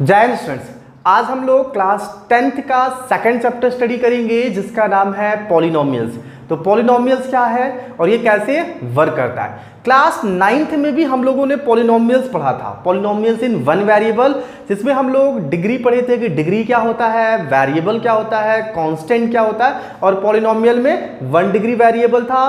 जय हिंद स्टूडेंट्स, आज हम लोग क्लास 10th का सेकंड चैप्टर स्टडी करेंगे जिसका नाम है पॉलिनोमियल्स। तो पॉलिनोमियल्स क्या है और ये कैसे वर्क करता है। क्लास 9th में भी हम लोगों ने पॉलिनोमियल्स पढ़ा था, पॉलिनोमियल्स इन वन वेरिएबल, जिसमें हम लोग डिग्री पढ़े थे कि डिग्री क्या होता है, वेरिएबल क्या होता है, कांस्टेंट क्या होता है। और पॉलिनोमियल में 1 डिग्री वेरिएबल था,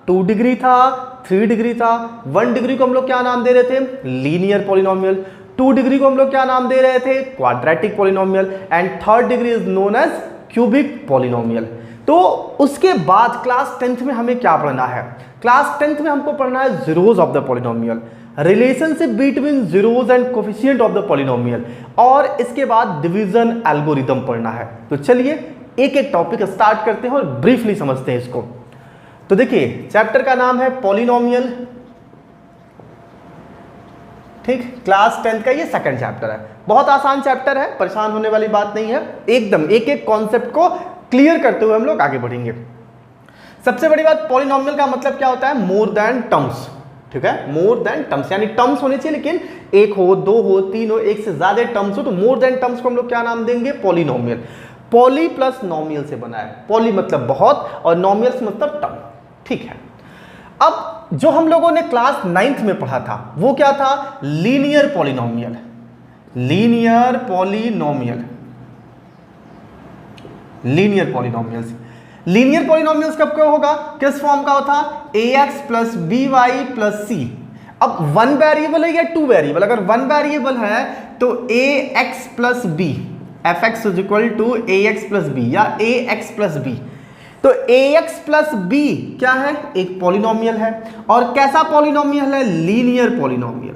2 डिग्री था, 3 डिग्री था। 1 डिग्री को हम लोग क्या नाम दे रहे थे, लीनियर पॉलिनोमियल। 2 डिग्री को हम लोग क्या नाम दे रहे थे, quadratic polynomial. And 3rd degree is known as cubic polynomial. तो उसके बाद क्लास 10th में हमें क्या पढ़ना है, क्लास 10th में हमको पढ़ना है zeros of the polynomial, relationship between zeros and coefficient of the polynomial, और इसके बाद डिवीजन एल्गोरिथम पढ़ना है। तो चलिए एक एक टॉपिक स्टार्ट करते हैं और ब्रीफली समझते हैं इसको। तो देखिए चैप्टर का नाम है पॉलिनोमियल, ठीक। क्लास 10th का ये सेकंड चैप्टर है, बहुत आसान चैप्टर है, परेशान होने वाली बात नहीं है। एकदम एक एक कॉन्सेप्ट को क्लियर करते हुए हम लोग आगे बढ़ेंगे। सबसे बड़ी बात, पॉलिनोमियल का मतलब क्या होता है, मोर देन टर्म्स, ठीक है। मोर देन टर्म्स यानी टर्म्स होने चाहिए, लेकिन एक हो, दो हो, तीन हो, एक से ज्यादा टर्म्स हो, तो मोर देन टर्म्स को हम लोग क्या नाम देंगे, पॉलिनोमियल। पॉली प्लस नोमियल से बना है, पॉली मतलब बहुत और नोमियल्स मतलब टर्म, ठीक है। अब जो हम लोगों ने क्लास 9th में पढ़ा था वो क्या था, linear polynomial. Linear polynomial, linear polynomials. Linear polynomials कब क्या होगा, किस फॉर्म का होता, ax plus B Y plus C. अब 1 वेरिएबल है या 2 वेरिएबल, अगर 1 वेरिएबल है तो ax plus B, fx is equal to ax plus B या ax प्लस बी। तो ax प्लस बी क्या है, एक पॉलिनोमियल है। और कैसा पॉलिनोमियल है, लीनियर पॉलिनोमियल,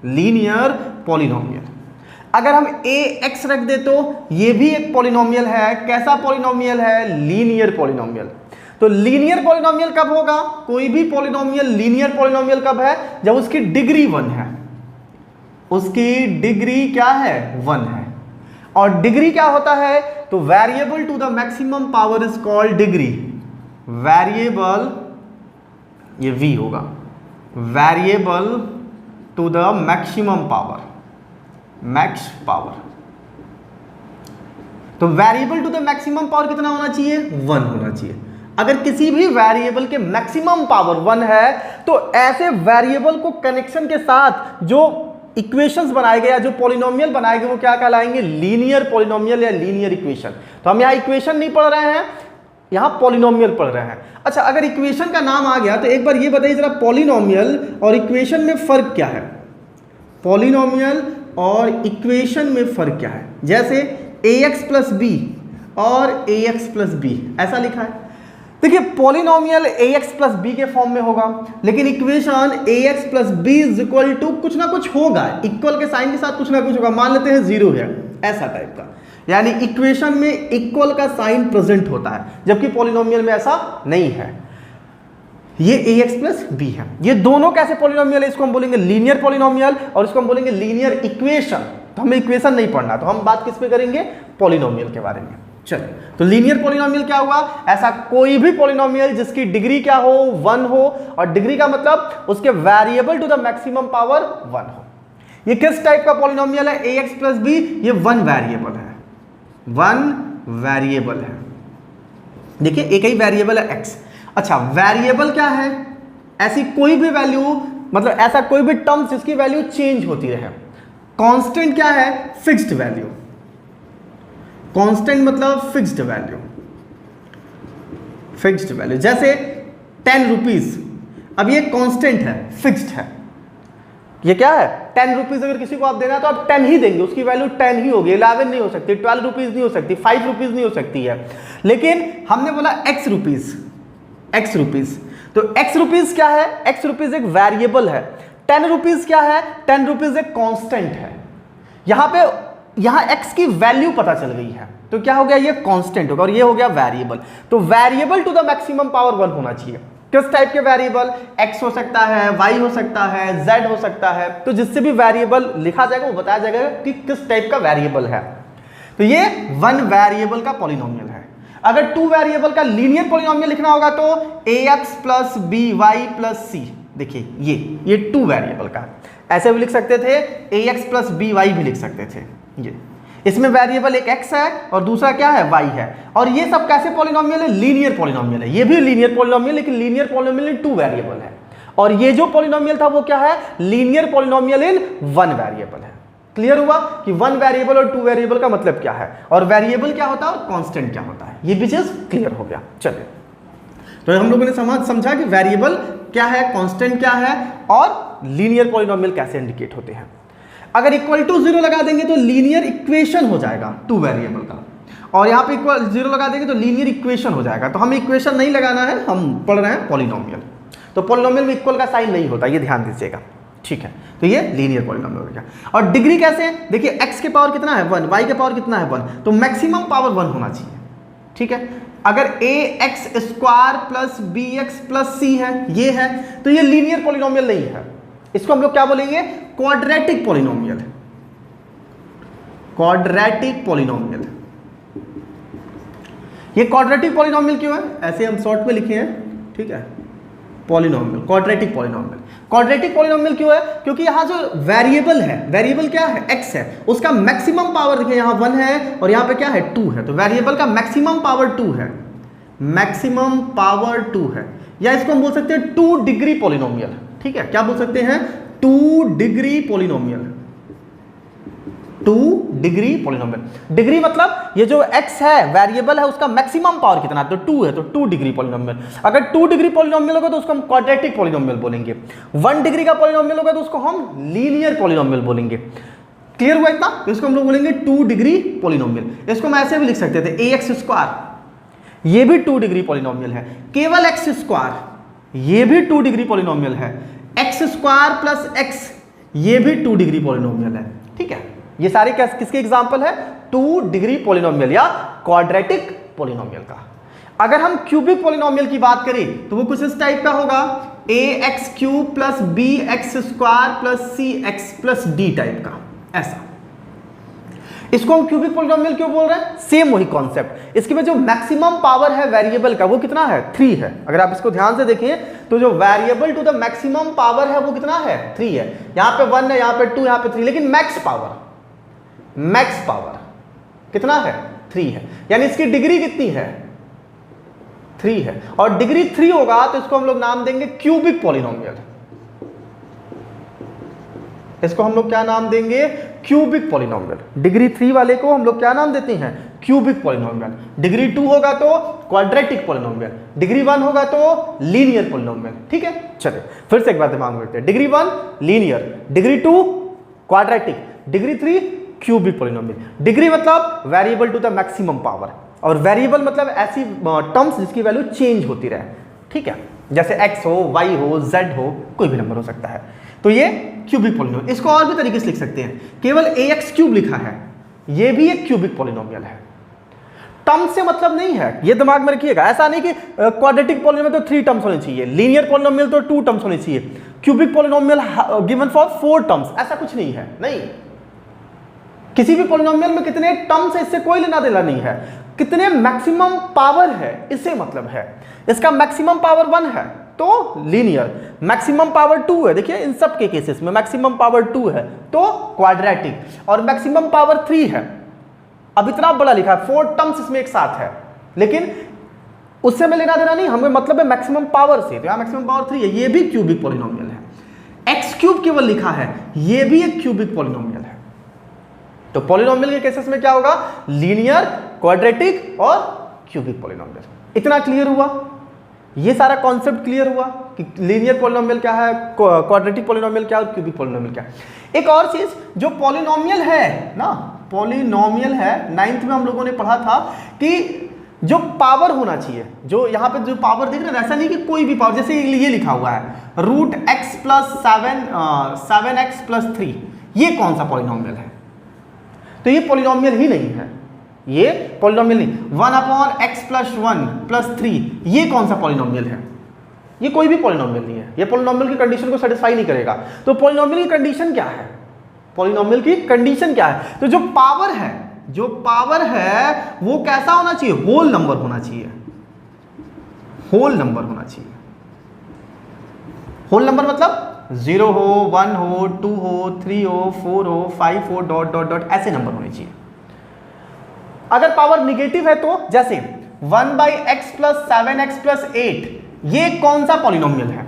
लीनियर पॉलिनोमियल। अगर हम ax रख दे तो ये भी एक पॉलिनोमियल है, कैसा पॉलिनोमियल है, लीनियर पॉलिनोमियल। तो लीनियर पॉलिनोमियल कब होगा, कोई भी पॉलिनोमियल लीनियर पॉलिनोमियल कब है, जब उसकी डिग्री 1 है, उसकी डिग्री क्या है, 1 है। और डिग्री क्या होता है, तो variable to the maximum power is called degree. Variable, ये v होगा, variable to the maximum power, max power. तो variable to the maximum power कितना होना चाहिए, 1 होना चाहिए। अगर किसी भी वेरिएबल के मैक्सिमम पावर 1 है तो ऐसे वेरिएबल को कनेक्शन के साथ जो इक्वेशंस बनाए गए या जो पॉलिनोमियल बनाए गए वो क्या कहलाएंगे, लीनियर पॉलिनोमियल या लीनियर इक्वेशन। तो हम यहाँ इक्वेशन नहीं पढ़ रहे हैं, यहाँ पॉलिनोमियल पढ़ रहे हैं। अच्छा, अगर इक्वेशन का नाम आ गया तो एक बार ये बताइए जरा, पॉलिनोमियल और इक्वेशन में फर्क क्या है, पॉलिनोमियल और इक्वेशन में फर्क क्या है। जैसे ax प्लस बी और ax प्लस बी ऐसा लिखा है। देखिए पॉलिनोमियल ax प्लस बी के फॉर्म में होगा, लेकिन equation ax plus B is equal to कुछ ना कुछ होगा, इक्वल के साइन के साथ कुछ ना कुछ होगा। मान लेते हैं 0 है, ऐसा टाइप का, यानी इक्वेशन में इक्वल का साइन प्रेजेंट होता है, जबकि पॉलिनोमियल में ऐसा नहीं है। ये ax प्लस बी है। ये दोनों कैसे पॉलिनोमियल है, इसको हम बोलेंगे लीनियर पॉलिनोमियल और इसको हम बोलेंगे लीनियर इक्वेशन। तो हमें इक्वेशन नहीं पढ़ना, तो हम बात किस पे करेंगे, पॉलिनोमियल के बारे में। चलिए, तो लीनियर पॉलिनोमियल क्या हुआ, ऐसा कोई भी पॉलिनोमियल जिसकी डिग्री क्या हो, 1 हो, और डिग्री का मतलब उसके variable to the maximum power 1 हो। ये किस टाइप का पॉलिनोमियल है, ax प्लस बी, ये 1 वेरिएबल है, 1 वेरिएबल है। देखिए एक ही वेरिएबल है x। अच्छा, वेरिएबल क्या है, ऐसी कोई भी वैल्यू, मतलब ऐसा कोई भी टर्म जिसकी वैल्यू चेंज होती रहे। कांस्टेंट क्या है, फिक्स्ड वैल्यू। कांस्टेंट मतलब फिक्स्ड वैल्यू, फिक्स्ड वैल्यू। जैसे 10 रुपीज, अब ये कांस्टेंट है, फिक्स्ड है। ये क्या है, 10 रुपीज अगर किसी को आप देना तो आप 10 ही देंगे, उसकी वैल्यू 10 ही होगी, 11 नहीं हो सकती, 12 रुपीज नहीं हो सकती, 5 रुपीज नहीं हो सकती है। लेकिन हमने बोला x रुपीज, x रुपीज, तो x रुपीज क्या है, x रुपीज एक वेरिएबल है। 10 रुपीज क्या है, 10 रुपीज एक कांस्टेंट है। यहां x की वैल्यू पता चल गई है, तो क्या हो गया, ये कांस्टेंट होगा और ये हो गया वेरिएबल। तो variable to the maximum power 1 होना चाहिए। किस टाइप के वेरिएबल, x हो सकता है, y हो सकता है, z हो सकता है। तो जिससे भी वेरिएबल लिखा जाएगा वो बताया जाएगा कि किस टाइप का वेरिएबल है। तो ये 1 वेरिएबल का पॉलिनोमियल है। अगर 2 वेरिएबल का लीनियर पॉलिनोमियल लिखना होगा तो ax plus B Y plus C. देखिए ये 2 वेरिएबल का, ऐसे भी लिख सकते थे, ax प्लस बी वाई भी लिख सकते थे, ये इसमें वेरिएबल एक x है और दूसरा क्या है y है, और ये सब कैसे पॉलिनोमियल है, लीनियर पॉलिनोमियल है। ये भी लीनियर पॉलिनोमियल, लेकिन लीनियर पॉलिनोमियल इन 2 वेरिएबल है, और ये जो पॉलिनोमियल था वो क्या है, लीनियर पॉलिनोमियल इन 1 वेरिएबल है। क्लियर हुआ कि 1 वेरिएबल और 2 वेरिएबल का मतलब क्या है, और वेरिएबल क्या होता है और कांस्टेंट क्या होता है, ये भी चीज क्लियर हो गया। चलिए, तो हम लोगों ने समझा कि वेरिएबल क्या है, कांस्टेंट क्या है, और लीनियर पॉलिनोमियल कैसे इंडिकेट होते हैं। अगर इक्वल टू 0 लगा देंगे तो लीनियर इक्वेशन हो जाएगा 2 वेरिएबल का, और यहाँ पे इक्वल 0 लगा देंगे तो लीनियर इक्वेशन हो जाएगा। तो हमें इक्वेशन नहीं लगाना है, हम पढ़ रहे हैं पॉलिनोमियल, तो पॉलिनोमियल में इक्वल का साइन नहीं होता, ये ध्यान दीजिएगा, ठीक है। तो ये लीनियर पॉलिनोमियल हो गया। और डिग्री कैसे, देखिए x के पावर कितना है 1, y के पावर कितना है 1, तो मैक्सिमम पावर 1 होना चाहिए, ठीक है। अगर ax square plus bx plus c है, ये है, तो ये लीनियर पॉलिनोमियल नहीं है, इसको हम लोग क्या बोलेंगे, क्वाड्रेटिक पॉलिनोमियल। क्वाड्रेटिक पॉलिनोमियल, ये क्वाड्रेटिक पॉलिनोमियल क्यों है, ऐसे हम शॉर्ट में लिखे हैं, ठीक है, polynomial, quadratic polynomial. Quadratic polynomial क्यों है, क्योंकि यहाँ जो वेरिएबल है, वेरिएबल क्या है, x है, उसका मैक्सिमम पावर देखिए यहाँ 1 है और यहाँ पे क्या है 2 है, तो वेरिएबल का मैक्सिमम पावर 2 है, मैक्सिमम पावर 2 है, या इसको हम बोल सकते हैं 2 डिग्री पॉलिनोमियल, ठीक है। क्या बोल सकते हैं, 2 degree polynomial, 2 degree polynomial. Degree मतलब ये जो x है वेरिएबल है, उसका मैक्सिमम पावर कितना है, तो 2 है, तो 2 डिग्री पॉलिनोमियल। अगर 2 डिग्री पॉलिनोमियल होगा तो उसको हम क्वाड्रेटिक पॉलिनोमियल बोलेंगे। 1 डिग्री का पॉलिनोमियल होगा तो उसको हम लीनियर पॉलिनोमियल बोलेंगे। क्लियर हुआ इतना, तो इसको हम लोग बोलेंगे 2 डिग्री पॉलिनोमियल। इसको हम ऐसे भी लिख सकते थे, ax स्क्वायर, ये भी 2 डिग्री पॉलिनोमियल है, केवल x स्क्वायर, ये भी 2 डिग्री पॉलिनोमियल है, x स्क्वायर प्लस x, ये भी 2 डिग्री पॉलिनोमियल है, ठीक है। ये सारे किसके एग्जांपल है, 2 डिग्री पॉलिनोमियल या क्वाड्रेटिक पॉलिनोमियल का। अगर हम क्यूबिक पॉलिनोमियल की बात करें तो वो कुछ इस टाइप का होगा, ax cube plus bx square plus cx plus d type का, ऐसा। इसको हम क्यूबिक पॉलिनोमियल क्यों बोल रहे हैं, सेम वही कॉन्सेप्ट। इसके में जो मैक्सिमम पावर है वेरिएबल का वो कितना है, 3 है। अगर आप इसको ध्यान से देखें तो जो variable to the maximum power है वो कितना है, 3 है। यहाँ पे 1 है, यहाँ पे 2, यहाँ पे 3, लेकिन मैक्स पावर कितना है, 3 है, यानी इसकी डिग्री कितनी है, 3 है। और डिग्री 3 होगा तो इसको हम लोग नाम देंगे क्यूबिक पॉलिनोमियल। इसको हम लोग क्या नाम देंगे, क्यूबिक पॉलिनोमियल। डिग्री 3 वाले को हम लोग क्या नाम देते हैं, क्यूबिक पॉलिनोमियल। डिग्री 2 होगा तो क्वाड्रेटिक पॉलिनोमियल, डिग्री 1 होगा तो लीनियर पॉलिनोमियल, ठीक है। चलिए फिर से एक बार दिमाग में रखते हैं, degree 1 linear, degree 2 quadratic, degree 3 cubic polynomial. Degree मतलब variable to the maximum power, और वेरिएबल मतलब ऐसी टर्म्स जिसकी वैल्यू चेंज होती रहे, ठीक है, जैसे x हो, y हो, z हो, कोई भी नंबर हो सकता है। तो ये क्यूबिक पॉलिनोमियल। इसको और भी तरीके से लिख सकते हैं, केवल ax क्यूब लिखा है, ये भी एक क्यूबिक पॉलिनोमियल है। टर्म से मतलब नहीं है, ये दिमाग में रखिएगा। ऐसा नहीं कि क्वाड्रेटिक पॉलिनोमियल तो 3 टर्म्स होने चाहिए, लीनियर पॉलिनोमियल तो 2 टर्म्स होने चाहिए, cubic polynomial given for 4 terms, ऐसा कुछ नहीं है। नहीं, किसी भी पॉलिनोमियल में कितने टर्म्स है इससे कोई लेना देना नहीं है, कितने मैक्सिमम पावर है इससे मतलब है। इसका मैक्सिमम पावर 1 है तो लीनियर, मैक्सिमम पावर 2 है, देखिए इन सब के केसेस में मैक्सिमम पावर 2 है तो क्वाड्रेटिक, और मैक्सिमम पावर 3 है। अब इतना बड़ा लिखा है, 4 टर्म्स इसमें एक साथ है, लेकिन उससे में लेना देना नहीं, हमें मतलब है मैक्सिमम पावर से, तो यहाँ मैक्सिमम पावर 3 है, ये भी क्यूबिक पॉलिनोमियल है। एक्स क्यूब केवल लिखा है, ये भी एक क्यूबिक पॉलिनोमियल है। तो पॉलिनोमियल के केसेस में क्या होगा, लीनियर, क्वाड्रेटिक और क्यूबिक पॉलिनोमियल। इतना क्लियर हुआ, ये सारा कॉन्सेप्ट क्लियर हुआ कि लीनियर पॉलिनोमियल क्या है, क्वाड्रेटिक पॉलिनोमियल क्या है और क्यूबिक पॉलिनोमियल क्या है। एक और चीज, जो पॉलिनोमियल है ना, पॉलिनोमियल है, 9th में हम लोगों ने पढ़ा था कि जो पावर होना चाहिए, जो यहाँ पे जो पावर देख रहे हैं, ऐसा नहीं कि कोई भी पावर, जैसे ये लिखा हुआ है root x plus 7x plus 3, ये कौन सा पॉलिनोमियल है, तो ये पॉलिनोमियल ही नहीं है, ये पॉलिनोमियल नहीं। 1/x प्लस 1 प्लस 3, ये कौन सा पॉलिनोमियल है, ये कोई भी पॉलिनोमियल नहीं है, ये पॉलिनोमियल की कंडीशन को सेटिस्फाई नहीं करेगा। तो पॉलिनोमियल की कंडीशन क्या है, पॉलिनोमियल की कंडीशन क्या है, तो जो पावर है, जो पावर है वो कैसा होना चाहिए, होल नंबर होना चाहिए, होल नंबर होना चाहिए। होल नंबर मतलब 0 हो, 1 हो, 2 हो, 3 हो, 4 हो, 5 हो, डॉट डॉट डॉट ऐसे नंबर होने चाहिए। अगर पावर निगेटिव है तो जैसे 1/x + 7x + 8, ये कौन सा पॉलिनोमियल है?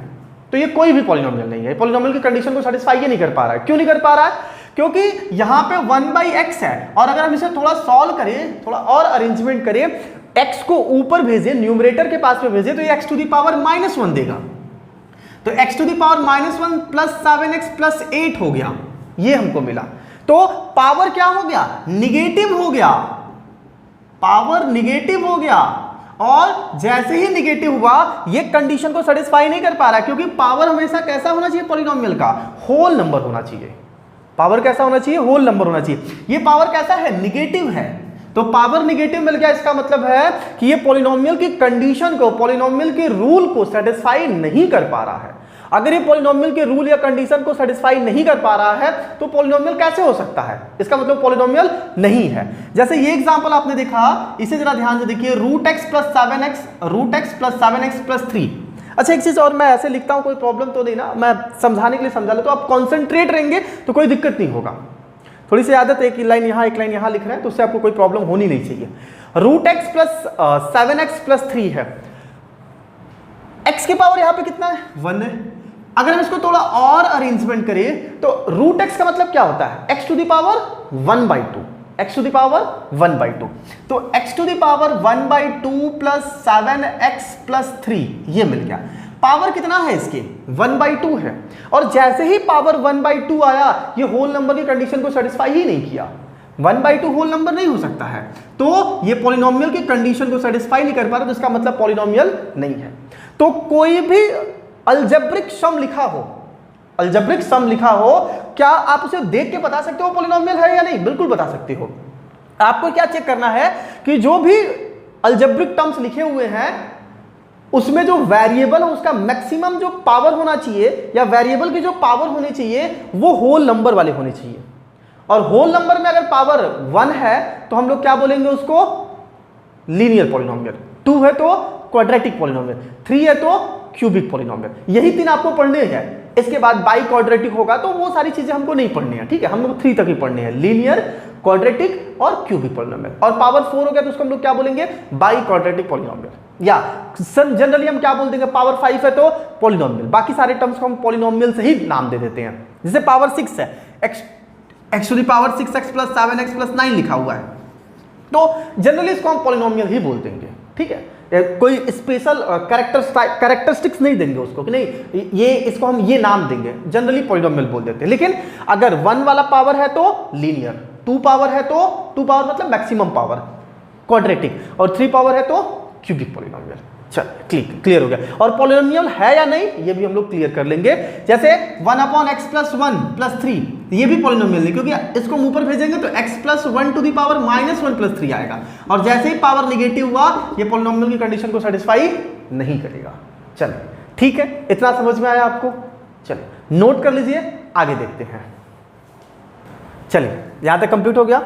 तो ये कोई भी पॉलिनोमियल नहीं है, पॉलिनोमियल की कंडीशन को सेटिस्फाई ये नहीं कर पा रहा है। क्यों नहीं कर पा रहा है? क्योंकि यहां पे 1/x है, और अगर हम इसे थोड़ा सॉल्व करें, थोड़ा और अरेंजमेंट करें, x को ऊपर भेजें, न्यूमरेटर के पास में भेजें, तो ये x⁻⁻1 देगा। तो x⁻⁻1 + 7x + 8 हो गया, ये हमको मिला। तो पावर क्या हो गया? निगेटिव हो गया, पावर निगेटिव हो गया। और जैसे ही निगेटिव हुआ, ये कंडीशन को सेटिस्फाई नहीं कर पा रहा, क्योंकि पावर हमेशा कैसा होना चाहिए? पॉलिनोमियल का होल नंबर होना चाहिए। पावर कैसा होना चाहिए? होल नंबर होना चाहिए। ये पावर कैसा है? निगेटिव है। तो पावर निगेटिव मिल गया, इसका मतलब है कि ये पॉलिनोमियल की कंडीशन को, पॉलिनोमियल के रूल को सेटिस्फाई नहीं कर पा रहा है। अगर ये पॉलिनोमियल के रूल या कंडीशन को सेटिस्फाई नहीं कर पा रहा है, तो पॉलिनोमियल कैसे हो सकता है? इसका मतलब पॉलिनोमियल नहीं है। जैसे ये एग्जांपल आपने देखा, इसे जरा ध्यान से देखिए, √x + 7x + 3। अच्छा, एक चीज और मैं ऐसे लिखता हूं, कोई प्रॉब्लम तो नहीं ना? मैं समझाने के लिए समझा लेता हूं, आप कॉन्सेंट्रेट रहेंगे तो कोई दिक्कत नहीं होगा। थोड़ी सी आदत, एक लाइन यहां एक लाइन यहां लिख रहे हैं, तो उससे आपको कोई प्रॉब्लम होनी नहीं चाहिए। √x + 7x + 3 है। x की पावर यहां पे कितना है? 1 है। अगर हम इसको थोड़ा और अरेंजमेंट करें, तो √x का मतलब क्या होता है? x⁻1/2, x⁻1/2। तो x⁻1/2 + 7x + 3 ये मिल गया। पावर कितना है इसके? 1/2 है। और जैसे ही पावर 1/2 आया, ये होल नंबर की कंडीशन को सेटिस्फाई ही नहीं किया। 1/2 होल नंबर नहीं हो सकता है, तो ये पॉलिनोमियल की कंडीशन को सेटिस्फाई नहीं कर पा रहा, तो इसका मतलब पॉलिनोमियल नहीं है। तो कोई भी अलजेब्रिक सम लिखा हो, अलजेब्रिक सम लिखा हो, क्या आप उसे देख के बता सकते हो पॉलिनोमियल है या नहीं? बिल्कुल बता सकते हो। आपको क्या चेक करना है कि जो भी अलजेब्रिक टर्म्स लिखे हुए हैं, उसमें जो वेरिएबल है उसका मैक्सिमम जो पावर होना चाहिए, या वेरिएबल की जो पावर होनी चाहिए, वो होल नंबर वाले होने चाहिए। और होल नंबर में अगर पावर 1 है, तो हम लोग क्या बोलेंगे उसको? Linear polynomial. 2 है तो क्वाड्रेटिक पॉलिनोमियल, 3 है तो क्यूबिक पॉलिनोमियल। यही 3 आपको पढ़ने हैं। इसके बाद बाई क्वाड्रेटिक होगा, तो वो सारी चीजें हमको नहीं पढ़नी है, ठीक है? हम लोग 3 तक ही पढ़ने हैं, लीनियर, क्वाड्रेटिक और क्यूबिक पॉलिनोमियल। और पावर 4 हो गया तो उसको हम लोग क्या बोलेंगे? By quadratic polynomial. या जनरली हम क्या बोल देंगे? पावर 5 है तो पॉलिनोमियल। बाकी सारे टर्म्स को हम पॉलिनोमियल से ही नाम दे देते हैं। जैसे पावर 6 है, x⁻6x + 7x + 9 लिखा हुआ है, तो जनरली इसको हम पॉलिनोमियल ही बोल देंगे, ठीक है? कोई स्पेशल कैरेक्टरिस्टिक्स नहीं देंगे उसको कि नहीं ये, इसको हम ये नाम देंगे, जनरली पॉलिनोमियल बोल देते हैं। लेकिन अगर 1 वाला पावर है तो लीनियर, 2 पावर है तो 2 पावर मतलब मैक्सिमम पावर क्वाड्रेटिक, और 3 पावर है तो क्यूबिक पॉलिनोमियल। चल क्लियर हो गया। और पॉलिनोमियल है या नहीं, ये भी हम लोग क्लियर कर लेंगे। जैसे 1/x + 1 + 3, ये भी पॉलिनोमियल नहीं, क्योंकि इसको मुंह पर भेजेंगे तो x + 1⁻⁻1 + 3 आएगा। और जैसे ही पावर निगेटिव हुआ, ये पॉलिनोमियल की कंडीशन को सेटिस्फाई नहीं करेगा। चलिए ठीक है, इतना समझ में आया आपको? चलिए नोट कर लीजिए, आगे देखते हैं। चलिए यहां तक कंप्लीट हो गया,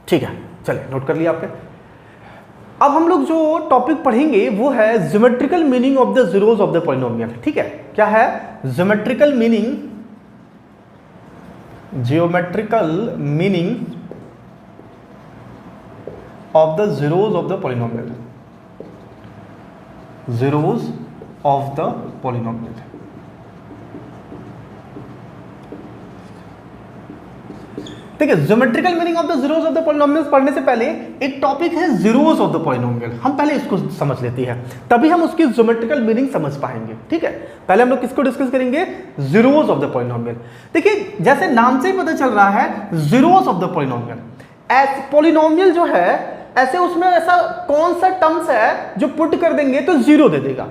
ठीक है? चलिए नोट कर लिया आपने। अब हम लोग जो टॉपिक पढ़ेंगे वो है geometrical meaning of the zeros of the polynomial. ठीक है, क्या है? Geometrical meaning, geometrical meaning of the zeros of the polynomial, zeros of the polynomial. ठीक है, geometrical meaning of the zeros of the polynomials पढ़ने से पहले एक टॉपिक है जीरोस ऑफ द पॉलिनोमियल। हम पहले इसको समझ लेते हैं, तभी हम उसकी ज्योमेट्रिकल मीनिंग समझ पाएंगे। ठीक है, पहले हम लोग किसको डिस्कस करेंगे? Zeros of the polynomial. देखिए जैसे नाम से ही पता चल रहा है, zeros of the polynomial. Polynomial जो है ऐसे, उसमें ऐसा कौन सा टर्म्स है जो पुट कर देंगे तो जीरो दे देगा?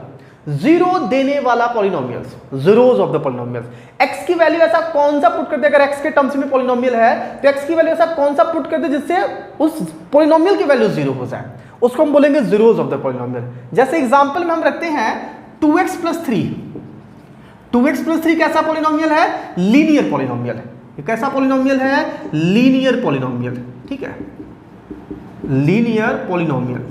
जीरो देने वाला polynomials, zeros of the polynomials. X की वैल्यू ऐसा कौन सा पुट कर दे? अगर एक्स के टर्म्स में पॉलिनोमियल है तो एक्स की वैल्यू ऐसा कौन सा पुट कर दे जिससे उस पॉलिनोमियल की वैल्यू जीरो हो जाए? उसको हम बोलेंगे जीरोस ऑफ द पॉलिनोमियल। जैसे एग्जांपल में हम रखते हैं 2x + 3। 2x + 3 कैसा पॉलिनोमियल है? लीनियर पॉलिनोमियल है। ये कैसा पॉलिनोमियल है? Linear polynomial. ठीक है, लीनियर पॉलिनोमियल।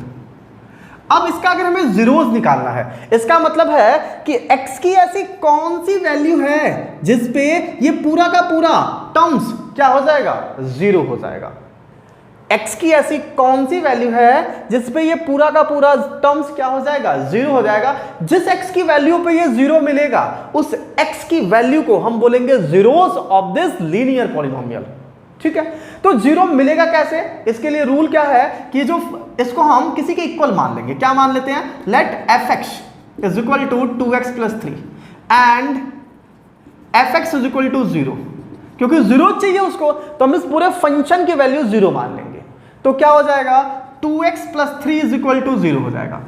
अब इसका अगर हमें जीरोस निकालना है, इसका मतलब है कि x की ऐसी कौन सी वैल्यू है जिसपे ये पूरा का पूरा टर्म्स क्या हो जाएगा, जीरो हो जाएगा। x की ऐसी कौन सी वैल्यू है जिसपे ये पूरा का पूरा टर्म्स क्या हो जाएगा, जीरो हो जाएगा। जिस x की वैल्यू पे ये जीरो मिलेगा उस x की वैल्यू को हम बोलेंगे zeros of this linear polynomial. ठीक है, तो जीरो मिलेगा कैसे, इसके लिए रूल क्या है कि जो इसको हम किसी के इक्वल मान लेंगे। क्या मान लेते हैं, let fx is equal to 2x plus 3 and fx is equal to 0। क्योंकि जीरो चाहिए उसको, तो हम इस पूरे फंक्शन की वैल्यू जीरो मान लेंगे। तो क्या हो जाएगा, 2x plus 3 is equal to 0 हो जाएगा।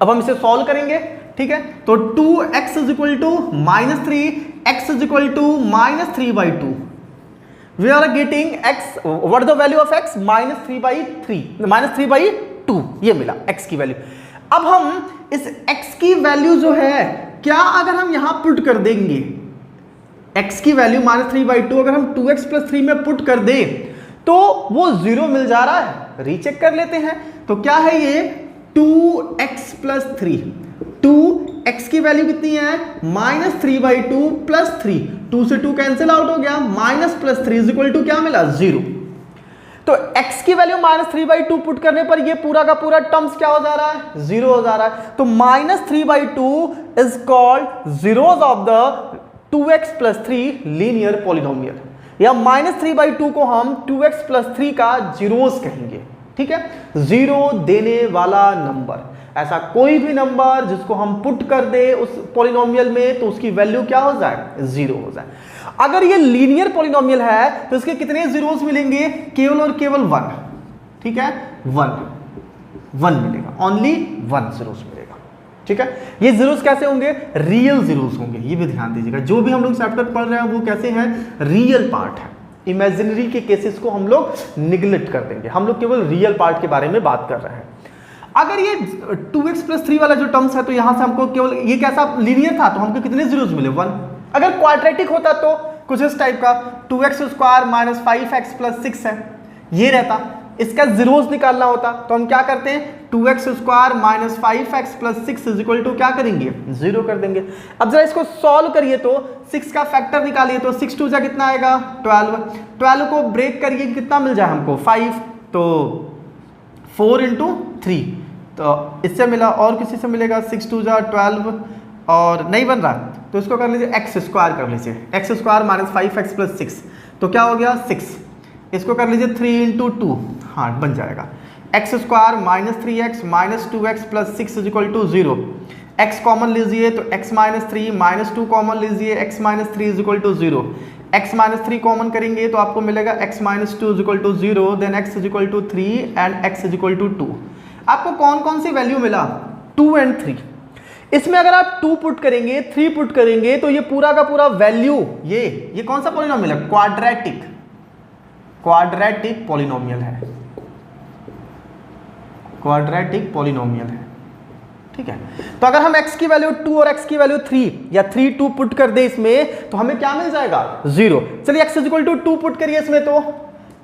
अब हम इसे सॉल्व करेंगे। ठीक है, तो 2x is equal to minus 3, x is equal to minus 3/2। We are getting x, what is the value of x? -3/2 ये मिला x की वैल्यू। अब हम इस x की वैल्यू जो है, क्या अगर हम यहां पुट कर देंगे x की वैल्यू -3/2, अगर हम 2x प्लस 3 में पुट कर दे तो वो जीरो मिल जा रहा है। रीचेक कर लेते हैं, तो क्या है ये 2x प्लस 3, 2x की वैल्यू कितनी है, -3/2 प्लस 3, 2 से 2 कैंसिल आउट हो गया, minus plus 3 is equal to क्या मिला, 0। तो x की वैल्यू -3/2 पुट करने पर ये पूरा का पूरा टर्म्स क्या हो जा रहा है, 0 हो जा रहा है। तो -3/2 is called zeros of the 2x plus 3 linear polynomial, या -3/2 को हम 2x प्लस 3 का जीरोस कहेंगे। ठीक है, जीरो देने वाला नंबर, ऐसा कोई भी नंबर जिसको हम पुट कर दे उस पॉलिनोमियल में तो उसकी वैल्यू क्या हो जाए, जीरो हो जाए। अगर ये लीनियर पॉलिनोमियल है तो इसके कितने जीरोस मिलेंगे, केवल और केवल 1। ठीक है, 1 मिलेगा, ओनली 1 जीरोस मिलेगा। ठीक है, ये जीरोस कैसे होंगे, रियल जीरोस होंगे। ये भी ध्यान दीजिएगा, जो भी हम लोग चैप्टर पढ़ रहे हैं वो कैसे हैं, रियल पार्ट है। इमेजिनरी के केसेस को हम लोग निगलेक्ट कर देंगे, हम लोग केवल रियल पार्ट के बारे में बात कर रहे हैं। अगर ये 2x प्लस 3 वाला जो टर्म्स है, तो यहां से हमको केवल ये कैसा लीनियर था, तो हमको कितने जीरोस मिले, 1। अगर क्वाड्रेटिक होता तो कुछ इस टाइप का 2x square minus 5x plus 6 है, ये रहता। इसका जीरोस निकालना होता तो हम क्या करते हैं, 2x square minus 5x plus 6 is equal to क्या करेंगे, 0 कर देंगे। अब जरा इसको सॉल्व करिए तो 6 का फैक्टर निकालिए, तो 6 2 कितना आएगा, 12 को ब्रेक करिए कितना मिल जाए हमको, 5, तो 4 इंटू 3, तो इससे मिला और किसी से मिलेगा, 6 2 12, और नहीं बन रहा तो इसको कर लीजिए x स्क्वायर कर लीजिए, x square minus 5x plus 6, तो क्या हो गया 6। इसको कर लीजिए 3 इंटू 2, हाँ बन जाएगा, x square minus 3x minus 2x plus 6 is equal to 0। x common लीजिए तो x माइनस 3 माइनस 2 कॉमन लीजिए, x minus 3 is equal to 0। x minus 3 common करेंगे तो आपको मिलेगा x minus 2 is equal to 0, then x is equal to 3 and x is equal to 2। आपको कौन कौन सी वैल्यू मिला, 2 एंड 3। इसमें अगर आप 2 पुट करेंगे, 3 पुट करेंगे तो ये पूरा का पूरा वैल्यू, ये कौन सा पॉलिनोमियल है, क्वाड्रेटिक पॉलिनोमियल है, क्वाड्रेटिक पॉलिनोमियल है। ठीक है, तो अगर हम x की वैल्यू 2 और x की वैल्यू 3 या 3 2 पुट कर दे इसमें तो हमें क्या मिल जाएगा, 0। चलिए x is equal to 2 put करिए इसमें, तो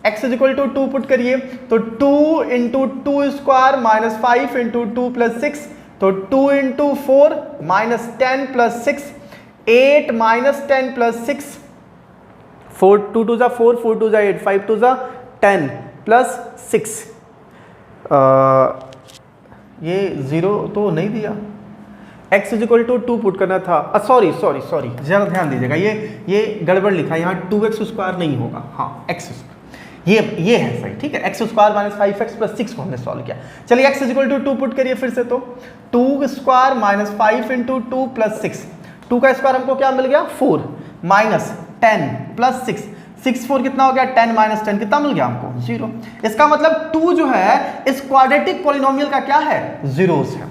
x is equal to 2 put करिए, तो 2 into 2 square minus 5 into 2 plus 6, तो 2 into 4 minus 10 plus 6, 8 minus 10 plus 6, 4 2 2 4, 4 2 8, 5 2 10 plus 6, ये 0 तो नहीं दिया, x is equal to 2 put करना था, सॉरी जरा ध्यान दीजिएगा, ये गड़बड़ लिखा है यहाँ, 2x स्क्वायर नहीं होगा, हाँ x ये है सही। ठीक है, x square minus 5x plus 6 को हमने सॉल्व किया। चलिए x is equal to 2 put करिए फिर से, तो 2 स्क्वायर माइनस 5 इंटू 2 प्लस 6, 2 का स्क्वायर हमको क्या मिल गया, 4 माइनस 10 प्लस 6, 6 4 कितना हो गया, 10 माइनस 10 कितना मिल गया हमको, 0। इसका मतलब 2 जो है इस क्वाड्रेटिक पॉलिनोमियल का क्या है, जीरोस है।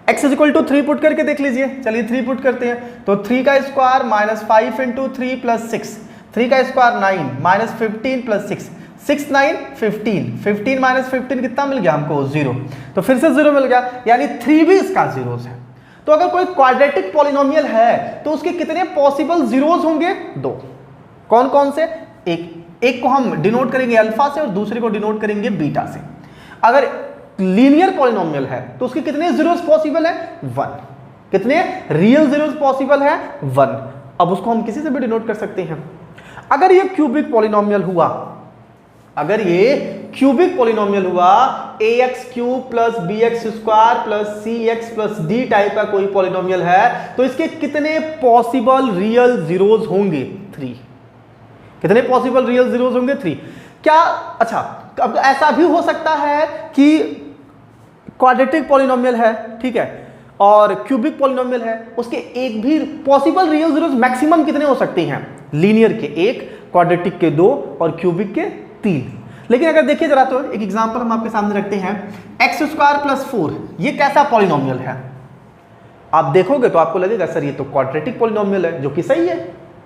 x is equal to 3 put करके देख लीजिए, चलिए 3 पुट करते हैं, तो 3 का स्क्वायर माइनस 5 इंटू 3 प्लस 6, 3 का स्क्वायर 9 माइनस 15 प्लस 6, 6 9 15, 15 माइनस 15 कितना मिल गया हमको, 0। तो फिर से 0 मिल गया, यानी 3 भी इसका जीरोस है। तो अगर कोई क्वाड्रेटिक पॉलिनोमियल है तो उसके कितने पॉसिबल जीरोस होंगे, 2। कौन कौन से, एक को हम डिनोट करेंगे अल्फा से और दूसरे को डिनोट करेंगे बीटा से। अगर लीनियर पॉलिनोमियल है तो उसके कितने जीरोस पॉसिबल है? 1। कितने रियल जीरोस पॉसिबल है? 1। अब उसको हम किसी से भी डिनोट कर सकते हैं। अगर ये क्यूबिक पॉलिनोमियल हुआ, अगर ये क्यूबिक पॉलिनोमियल हुआ, ax cube plus bx square plus cx plus d type का कोई पॉलिनोमियल है, तो इसके कितने पॉसिबल रियल जीरोस होंगे? 3। कितने पॉसिबल रियल जीरोस होंगे? 3। क्या, अच्छा, अब ऐसा भी हो सकता है कि क्वाड्रेटिक पॉलिनोमियल है, ठीक है, और क्यूबिक पॉलिनोमियल है, उसके एक भी पॉसिबल रियल जीरोस मैक्सिमम कितने हो सकते हैं? लीनियर के 1, क्वाड्रेटिक के 2 और क्यूबिक के 3। लेकिन अगर देखिए जरा, तो एक एग्जांपल हम आपके सामने रखते हैं, एक्स स्क्वायर प्लस 4, ये कैसा पॉलिनोमियल है? आप देखोगे तो आपको लगेगा सर ये तो क्वाड्रेटिक पॉलिनोमियल है, जो कि सही है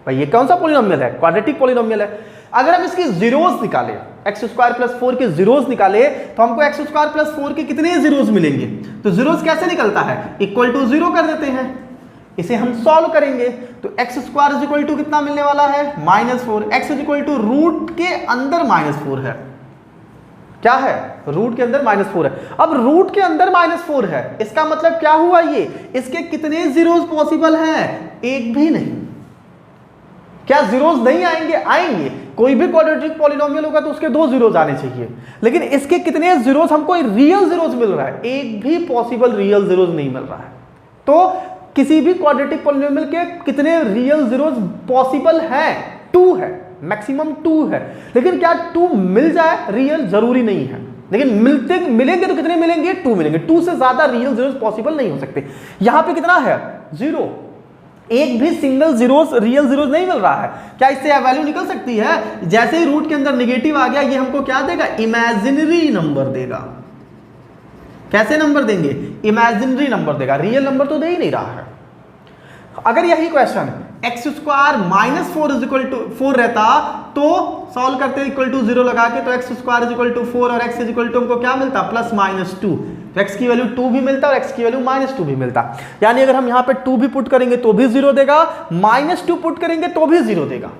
भाई। ये कौन सा पॉलिनोमियल है? क्वाड्रेटिक पॉलिनोमियल है। अगर हम इसके जीरोस निकाले, एक्स स्क्वायर प्लस 4 के जीरोस निकाले, तो हमको एक्स स्क्वायर प्लस 4 के कितने जीरोस मिलेंगे? तो जीरोस कैसे निकलता है? इक्वल टू 0 कर देते हैं। इसे हम सॉल्व करेंगे तो x square is equal to कितना मिलने वाला है? -4। X is equal to root के अंदर -4 है। क्या है? रूट के अंदर -4 है। अब रूट के अंदर -4 है, इसका मतलब क्या हुआ? ये इसके कितने जीरोस पॉसिबल हैं? एक भी नहीं। क्या जीरोस नहीं आएंगे? आएंगे। कोई भी क्वाड्रेटिक पॉलिनोमियल होगा तो उसके 2 जीरोस आने चाहिए, लेकिन इसके कितने जीरोस हमको रियल जीरोस मिल रहा है? एक भी पॉसिबल रियल जीरोस नहीं मिल रहा है। तो किसी भी क्वाड्रेटिक पॉलिनोमियल के कितने रियल जीरोस पॉसिबल हैं? 2 है, मैक्सिमम 2 है। लेकिन क्या 2 मिल जाए रियल? जरूरी नहीं है, लेकिन मिलेंगे तो कितने मिलेंगे? 2 मिलेंगे। 2 से ज्यादा रियल जीरोस पॉसिबल नहीं हो सकते। यहां पे कितना है? 0। एक भी सिंगल जीरोस रियल जीरोस नहीं मिल रहा है। क्या इससे वैल्यू निकल सकती है? जैसे ही रूट के अंदर नेगेटिव आ गया, ये हमको क्या देगा? इमेजिनरी नंबर देगा। कैसे नंबर देंगे? इमेजिनरी नंबर देगा, रियल नंबर तो दे ही नहीं रहा है। अगर यही question x square -4 is equal to 4 रहता तो सॉल्व करते इक्वल टू 0 लगा के, तो x square is equal to 4 और एक्स इज इक्वल टू हमको क्या मिलता? +-2। तो एक्स की वैल्यू 2 भी मिलता और एक्स की वैल्यू -2 भी मिलता। यानी अगर हम यहां पे 2 भी पुट करेंगे तो भी 0 देगा, -2 पुट करेंगे तो भी 0 देगा।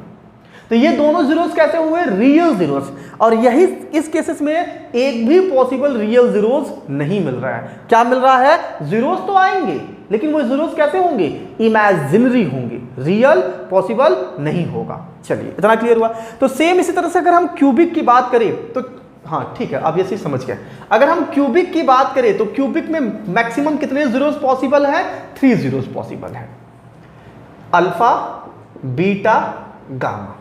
तो ये दोनों जीरोस कैसे हुए? Real zeros. और यही इस केसेस में एक भी पॉसिबल रियल जीरोस नहीं मिल रहा है। क्या मिल रहा है? जीरोस तो आएंगे, लेकिन वो जीरोस कैसे होंगे? इमेजिनरी होंगे, रियल पॉसिबल नहीं होगा। चलिए, इतना क्लियर हुआ। तो सेम इसी तरह से अगर हम क्यूबिक की बात करें तो, हाँ ठीक है, अब ये चीज समझ गए। अगर हम क्यूबिक की बात करें तो क्यूबिक में मैक्सिमम कितने जीरोस पॉसिबल है? 3 जीरोस पॉसिबल है। अल्फा, बीटा, गामा,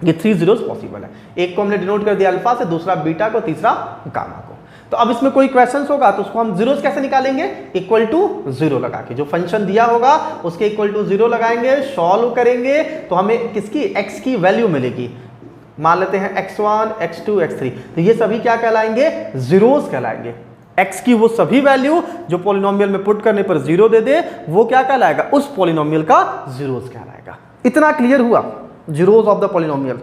ये 3 जीरोस पॉसिबल है। एक को हमने डिनोट कर दिया अल्फा से, दूसरा बीटा को, तीसरा गामा को। तो अब इसमें कोई क्वेश्चंस होगा तो उसको हम जीरोस कैसे निकालेंगे? इक्वल टू 0 लगा के, जो फंक्शन दिया होगा उसके इक्वल टू 0 लगाएंगे, सॉल्व करेंगे तो हमें किसकी? एक्स की वैल्यू मिलेगी। मान लेते हैं x1, x2, x3, तो ये सभी क्या कहलाएंगे? जीरोस कहलाएंगे। x की वो सभी वैल्यू जो पॉलिनोमियल में पुट करने पर 0 दे दे, वो क्या कहलाएगा? उस पॉलिनोमियल का जीरोस कहलाएगा। इतना क्लियर हुआ? जीरोस ऑफ द पॉलिनोमियल,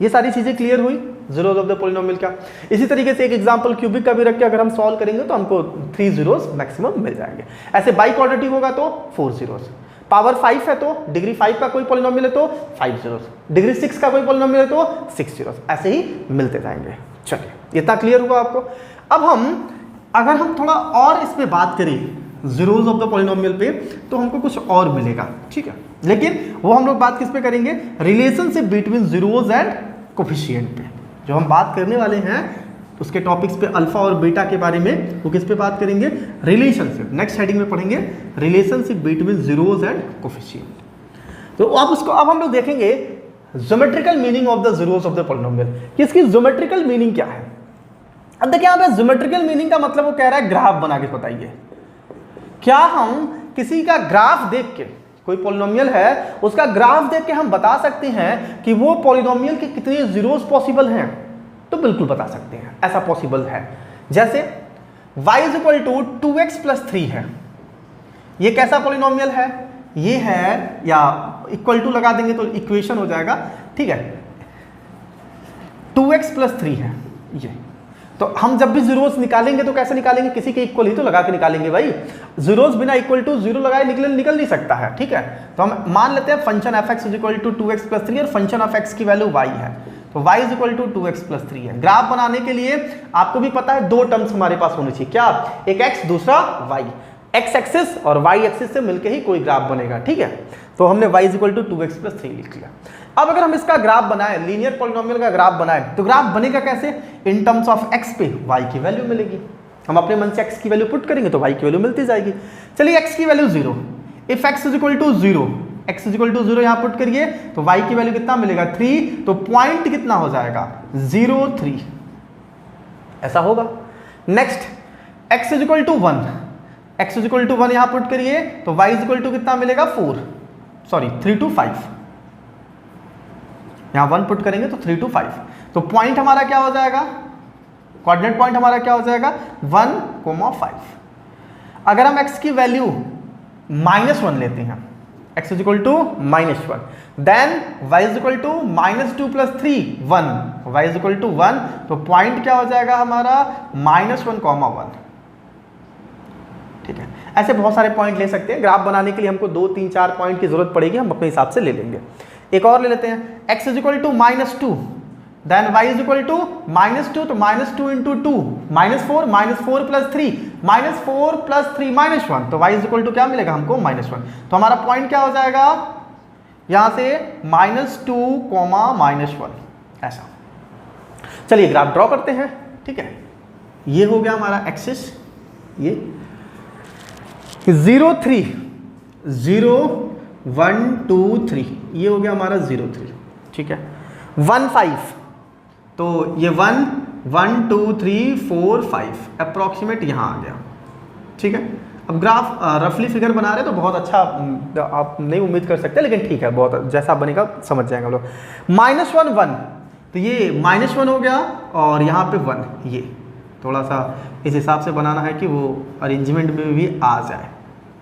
ये सारी चीजें क्लियर हुई जीरोस ऑफ द पॉलिनोमियल का। इसी तरीके से एक एग्जांपल क्यूबिक का भी रख के अगर हम सॉल्व करेंगे तो हमको 3 जीरोस मैक्सिमम मिल जाएंगे। ऐसे बाई क्वाड्रेटिक होगा तो 4 जीरोस, पावर 5 है तो डिग्री 5 का कोई पॉलिनोमियल है तो 5 जीरोस, डिग्री 6 का कोई पॉलिनोमियल है तो 6 जीरोस, ऐसे ही मिलते जाएंगे। चलिए, इतना क्लियर हुआ आपको। अब अगर हम थोड़ा और इस पे बात करें जीरोस ऑफ द पॉलिनोमियल पे, तो हमको कुछ और मिलेगा, ठीक है। लेकिन वो हम लोग बात किस पे करेंगे? Relationship between zeros and coefficient पे। जो हम बात करने वाले हैं उसके टॉपिक्स पे, अल्फा और बीटा के बारे में, वो किस पे बात करेंगे? रिलेशनशिप। नेक्स्ट हेडिंग में पढ़ेंगे relationship between zeros and coefficient. तो अब हम लोग देखेंगे geometrical meaning of the zeros of the polynomial, कि इसकी ज्योमेट्रिकल मीनिंग क्या है। अब देखिए यहाँ पे ज्योमेट्रिकल मीनिंग का मतलब वो कह रहा है ग्राफ बना के बताइए। क्या हम किसी का ग्राफ देख के, कोई पॉलिनोमियल है उसका ग्राफ देख के हम बता सकते हैं कि वो पॉलिनोमियल के कितने जीरोस पॉसिबल हैं? तो बिल्कुल बता सकते हैं, ऐसा पॉसिबल है। जैसे y is equal to 2x + 3 है, ये कैसा पॉलिनोमियल है? ये है, या इक्वल टू लगा देंगे तो इक्वेशन हो जाएगा, ठीक है। 2x + 3 है ये। तो हम जब भी जीरोस निकालेंगे तो कैसे निकालेंगे? किसी के इक्वल ही तो लगा के निकालेंगे भाई। जीरोस बिना इक्वल टू 0 लगाए निकल नहीं सकता है, ठीक है। तो हम मान लेते हैं फंक्शन f(x) = 2x + 3 और फंक्शन ऑफ x की वैल्यू y है। तो y is equal to 2x plus 3 है। ग्राफ बनाने के लिए आपको भी पता है दो टर्म्स हमारे पास होने चाहिए, क्या, एक x दूसरा y, x एक्सिस और y एक्सिस से मिलकर ही कोई ग्राफ बनेगा, ठीक है। तो हमने y is equal to 2x plus 3 लिख लिया। अब अगर हम इसका ग्राफ बनाए, लीनियर पॉलिनोमियल का ग्राफ बनाए, तो ग्राफ बनेगा कैसे, इन टर्म्स ऑफ x पे y की वैल्यू मिलेगी, हम अपने मन से x की वैल्यू पुट करेंगे तो y की वैल्यू मिलती जाएगी। चलिए x की value 0, if x is equal to 0, x is equal to 0 यहां पुट करिए तो y की वैल्यू कितना मिलेगा 3, तो पॉइंट कितना हो जाएगा 0 3, ऐसा होगा। Next x is equal to 1, x is equal to 1 यहां पुट करिए तो y इज इक्वल टू कितना मिलेगा 3 to 5, यहां 1 पुट करेंगे तो 3 to 5, तो पॉइंट हमारा क्या हो जाएगा, कोऑर्डिनेट पॉइंट हमारा क्या हो जाएगा 1,5। अगर हम x की वैल्यू -1 लेते हैं, x is equal to -1, then y is equal to -2 plus 3 1, y is equal to 1, तो पॉइंट क्या हो जाएगा हमारा -1,1, ठीक है। ऐसे बहुत सारे पॉइंट ले सकते हैं, ग्राफ बनाने के लिए हमको 2 3 4 पॉइंट की जरूरत पड़ेगी, हम अपने हिसाब से ले लेंगे। एक और ले लेते हैं, x is equal to -2, then y is equal to -2, तो -2 इंटू 2 -4 प्लस 3 -4 प्लस 3 -1, तो y इज इक्वल टू क्या मिलेगा हमको -1, तो हमारा पॉइंट क्या हो जाएगा यहां से -2, -1, ऐसा। चलिए ग्राफ ड्रॉ करते हैं, ठीक है। ये हो गया हमारा एक्सिस, ये 0 3 0 1 2 3, ये हो गया हमारा 0 3, ठीक है। 1 5, तो ये 1 1 2 3 4 5 अप्रॉक्सीमेट यहाँ आ गया, ठीक है। अब ग्राफ रफली फिगर बना रहे हैं तो बहुत अच्छा आप नहीं उम्मीद कर सकते, लेकिन ठीक है, बहुत जैसा बनेगा समझ जाएंगे हम लोग। -1 1, तो ये -1 हो गया और यहाँ पे 1, ये थोड़ा सा इस हिसाब से बनाना है कि वो अरेंजमेंट में भी आ जाए,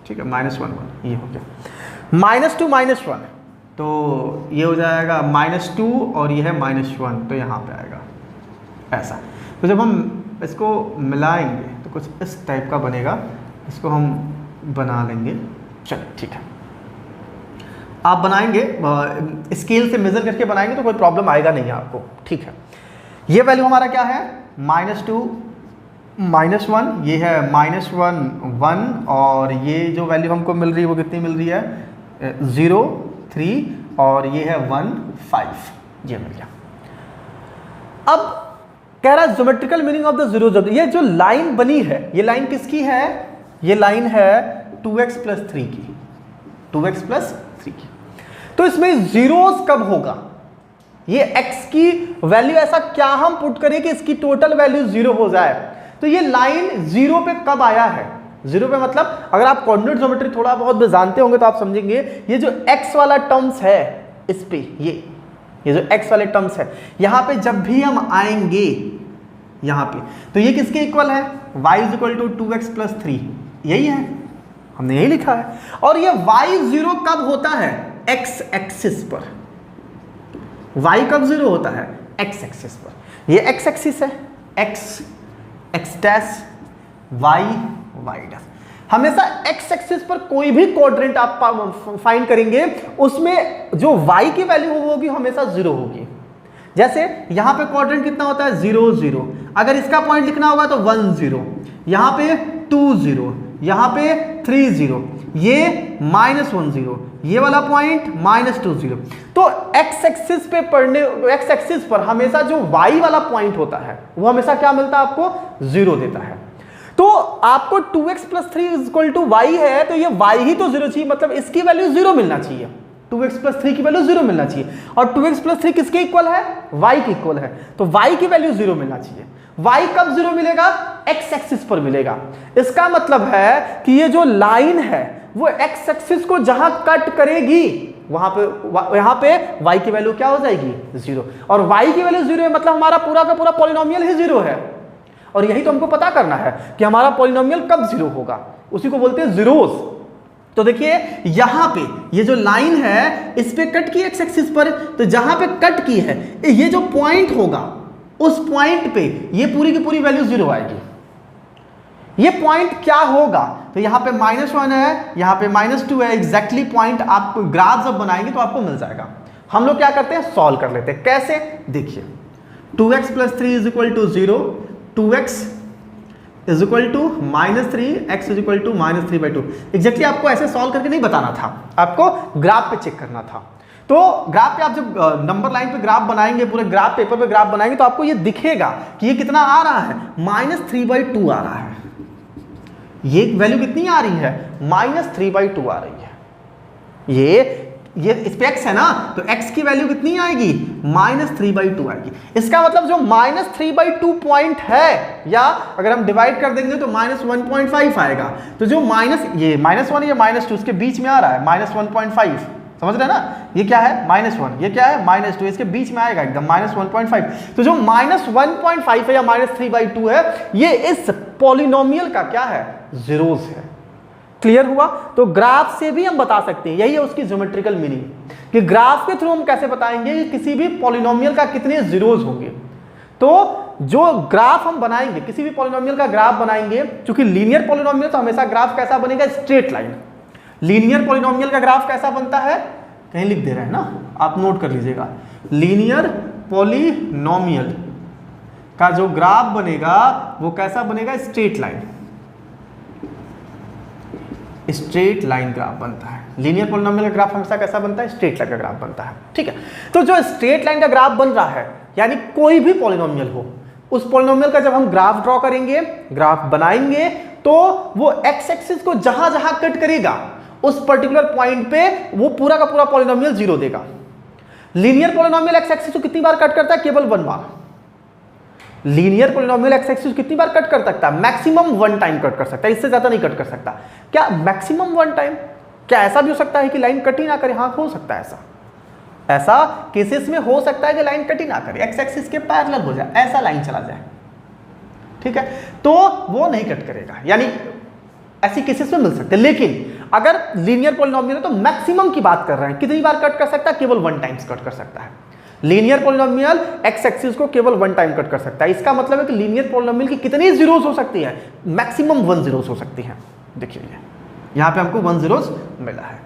ठीक है। -1 1 ये हो गया। -2 -1, तो ये हो जाएगा -2 और ये है -1, तो यहाँ पे आएगा ऐसा। तो जब हम इसको मिलाएंगे तो कुछ इस टाइप का बनेगा, इसको हम बना लेंगे, चलिए ठीक है। आप बनाएंगे स्केल से मेजर करके बनाएंगे तो कोई प्रॉब्लम आएगा नहीं आपको, ठीक है। ये वैल्यू हमारा क्या है -2 -1, ये है -1 1, और ये जो वैल्यू हमको मिल रही है वो कितनी मिल रही है 0 3, और ये है 1 5, ये मिल गया। अब कह रहा है geometrical meaning of the zero, ये जो लाइन बनी है ये लाइन किसकी है, ये लाइन है 2x प्लस 3 की, 2x प्लस 3 की। तो इसमें जीरोस कब होगा, ये x की वैल्यू ऐसा क्या हम पुट करें कि इसकी टोटल वैल्यू 0 हो जाए, तो ये लाइन 0 पे कब आया है, 0 पे मतलब अगर आप कोऑर्डिनेट ज्योमेट्री थोड़ा बहुत भी जानते होंगे तो आप समझेंगे, ये जो x वाला टर्म्स है इस पे, ये जो x वाले टर्म्स है यहां पे जब भी हम आएंगे यहां पे, तो ये किसके इक्वल है, y is equal to 2x plus 3, यही है, हमने यही लिखा है। और ये y 0 कब होता है, x एक्सिस पर, y कब 0 होता है x एक्सिस पर, ये x एक्सिस है, x dash y y dash. हमेशा x एक्सिस पर कोई भी क्वाड्रेंट आप फाइंड करेंगे उसमें जो y की वैल्यू होगी हमेशा 0 होगी। जैसे यहां पे क्वाड्रेंट कितना होता है 0 0, अगर इसका पॉइंट लिखना होगा तो 1 0, यहां पे 2 0, यहां पे 3 0, ये -1 0, ये वाला पॉइंट -2 0। तो x एक्सिस पे x एक्सिस पर हमेशा जो y वाला पॉइंट होता है वो हमेशा क्या मिलता है आपको 0 देता है। तो आपको 2x plus 3 equal to y है, तो ये y ही तो 0 चाहिए, मतलब इसकी वैल्यू 0 मिलना चाहिए, 2x प्लस 3 की वैल्यू 0 मिलना चाहिए। और 2x प्लस 3 किसके इक्वल है, y के इक्वल है, तो y की वैल्यू 0 मिलना चाहिए। y कब 0 मिलेगा, x एक्सिस पर मिलेगा। इसका मतलब है कि ये जो लाइन है वो x एक्सिस को जहां कट करेगी वहां पे यहां पे y की वैल्यू क्या हो जाएगी 0, और y की वैल्यू 0 है, मतलब हमारा पूरा का पूरा पॉलिनोमियल ही 0 है। और यही तो हमको पता करना है कि हमारा पॉलिनोमियल कब 0 होगा, उसी को बोलते हैं जीरोस। तो देखिए यहां पे ये जो लाइन है इस पे कट की x एक्सिस पर, तो जहां पे कट की है ये जो पॉइंट होगा उस पॉइंट पे ये पूरी की पूरी वैल्यू 0 आएगी। ये पॉइंट क्या होगा, तो यहां पे -1 है, यहां पे -2 है, एग्जैक्टली पॉइंट आप ग्राफ जब बनाएंगे तो आपको मिल जाएगा। हम लोग क्या करते हैं, सॉल्व कर लेते हैं। कैसे, देखिए 2x + 3 = 0, 2x = -3, x = -3/2। एग्जैक्टली आपको ऐसे सॉल्व करके नहीं बताना था, आपको ग्राफ पे चेक करना था। तो ग्राफ पे आप जब नंबर लाइन पे ग्राफ बनाएंगे, पूरे ग्राफ पेपर पे ग्राफ बनाएंगे, तो आपको ये दिखेगा कि ये कितना आ रहा है, -3/2 आ रहा है। ये वैल्यू कितनी आ रही है, -3/2 आ रही है। ये इस पे x है ना, तो x की वैल्यू कितनी आएगी, -3/2 आएगी। इसका मतलब जो -3/2 पॉइंट है, या अगर हम डिवाइड कर देंगे तो -1.5 आएगा। तो जो ये -1 या -2 इसके बीच में आ रहा है, -1.5, समझ रहे हैं ना, ये क्या है -1, ये क्या है -2, इसके बीच में आएगा एकदम -1.5। तो जो -1.5 है या -3/2 है, ये इस पॉलिनोमियल का क्या है, जीरोस है। क्लियर हुआ। तो ग्राफ से भी हम बता सकते हैं, यही है उसकी ज्योमेट्रिकल मीनिंग, कि ग्राफ के थ्रू हम कैसे बताएंगे कि किसी भी पॉलिनोमियल का कितने जीरोस होंगे। तो जो ग्राफ हम बनाएंगे, किसी भी पॉलिनोमियल का ग्राफ बनाएंगे, क्योंकि लीनियर पॉलिनोमियल तो हमेशा ग्राफ कैसा बनेगा, स्ट्रेट लाइन। लीनियर पॉलिनोमियल का ग्राफ कैसा बनता है, कहीं लिख दे रहे हैं ना, आप नोट कर लीजिएगा। लीनियर पॉलिनोमियल का जो ग्राफ बनेगा वो कैसा बनेगा, straight line. Straight line graph बनता है। लीनियर पॉलिनोमियल का ग्राफ हमेशा कैसा बनता है, स्ट्रेट लाइन का ग्राफ बनता है। ठीक है, तो जो स्ट्रेट लाइन का ग्राफ बन रहा है, यानी कोई भी पॉलिनोमियल हो, उस पॉलिनोमियल का जब हम ग्राफ ड्रॉ करेंगे, ग्राफ बनाएंगे, तो वो एक्स एक्सिस को जहां जहां कट करेगा, उस पर्टिकुलर पॉइंट पे वो पूरा का पूरा पॉलिनोमियल जीरो देगा। लीनियर पॉलिनोमियल एक्स एक्सिस को कितनी बार कट करता है, केवल 1 बार। लीनियर पॉलिनोमियल एक्स एक्सिस कितनी बार कट कर सकता है, मैक्सिमम 1 टाइम कट कर सकता है, इससे ज्यादा नहीं कट कर सकता। क्या मैक्सिमम 1 टाइम, क्या ऐसा भी हो सकता है कि लाइन कट ही ना करे, हाँ हो सकता है ऐसा केसेस में हो सकता है कि लाइन कट ही ना करे, एक्स एक्सिस के पैरेलल हो जाए, ऐसा लाइन चला जाए, ठीक है, तो वो नहीं कट करेगा, यानी ऐसी केसेस में मिल सकते हैं। लेकिन अगर लीनियर पॉलिनोमियल है तो मैक्सिमम की बात कर रहे हैं, कितनी बार कट कर सकता है, केवल 1 टाइम्स कट कर सकता है। लीनियर पॉलिनोमियल एक्स एक्सिस को केवल 1 टाइम कट कर सकता है। इसका मतलब है कि लीनियर पॉलिनोमियल की कितनी जीरोस हो सकती है, मैक्सिमम 1 जीरोस हो सकती है। देखिए यहां पे हमको 1 जीरोस मिला है।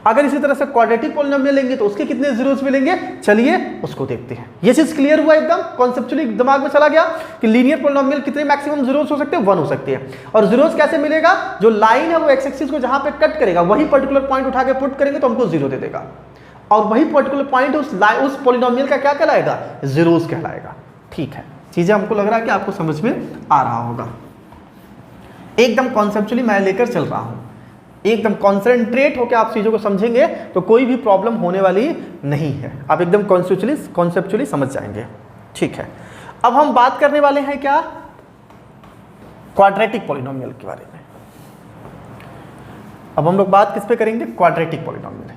अगर इसी तरह से क्वाड्रेटिक पॉलिनोमियल लेंगे तो उसके कितने जीरोस मिलेंगे, चलिए उसको देखते हैं। ये चीज क्लियर हुआ, एकदम कॉन्सेप्चुअली दिमाग में चला गया कि लीनियर पॉलिनोमियल कितने मैक्सिमम जीरोस हो सकते हैं, 1 हो सकती है। और जीरोस कैसे मिलेगा, जो लाइन है वो एक्स एक्सिस को जहां पे कट करेगा वही पर्टिकुलर पॉइंट उठा के पुट करेंगे तो हमको 0 दे देगा, और वही पर्टिकुलर पॉइंट उस पॉलिनोमियल का क्या कहलाएगा, जीरोस कहलाएगा। ठीक है, चीजें हमको लग रहा है कि आपको समझ में आ रहा होगा। एकदम कॉन्सेप्चुअली मैं लेकर चल रहा हूं, एकदम कॉन्सेंट्रेट होकर आप चीजों को समझेंगे तो कोई भी प्रॉब्लम होने वाली नहीं है, आप एकदम कॉन्सेप्चुअली समझ जाएंगे। ठीक है, अब हम बात करने वाले हैं क्या, क्वाड्रेटिक पॉलिनोमियल के बारे में। अब हम लोग बात किस पे करेंगे, quadratic polynomial.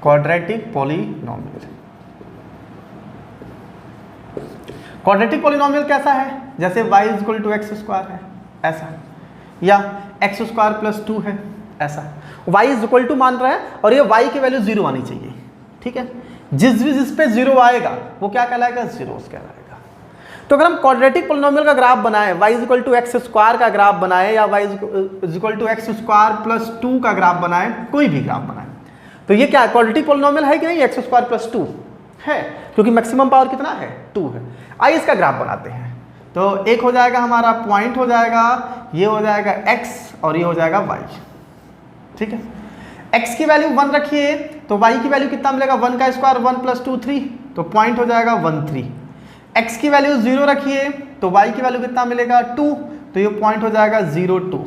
Quadratic polynomial, quadratic polynomial कैसा है, जैसे y = x² है ऐसा, या x² + 2 है ऐसा। y = मान रहा है और ये y की वैल्यू 0 आनी चाहिए, ठीक है। जिस पे 0 आएगा वो क्या कहलाएगा, जीरोस कहलाएगा। तो अगर हम क्वाड्रेटिक पॉलिनोमियल का ग्राफ बनाए, y = x² का ग्राफ बनाए, या y = x² + 2 का ग्राफ बनाए, कोई भी ग्राफ बनाए, तो ये क्या है, क्वाड्रेटिक पॉलिनोमियल है कि नहीं, x² + 2 है, क्योंकि मैक्सिमम पावर कितना है, 2 है। आइए इसका ग्राफ बनाते हैं। तो एक हो जाएगा हमारा पॉइंट हो जाएगा, ये हो जाएगा x और ये हो जाएगा y, ठीक है। x की वैल्यू 1 रखिए तो y की वैल्यू कितना मिलेगा, 1 का स्क्वायर, 1 + 2 3, तो पॉइंट हो जाएगा 1 3। x की वैल्यू 0 रखिए तो y की वैल्यू कितना मिलेगा, 2, तो ये पॉइंट हो जाएगा 0 2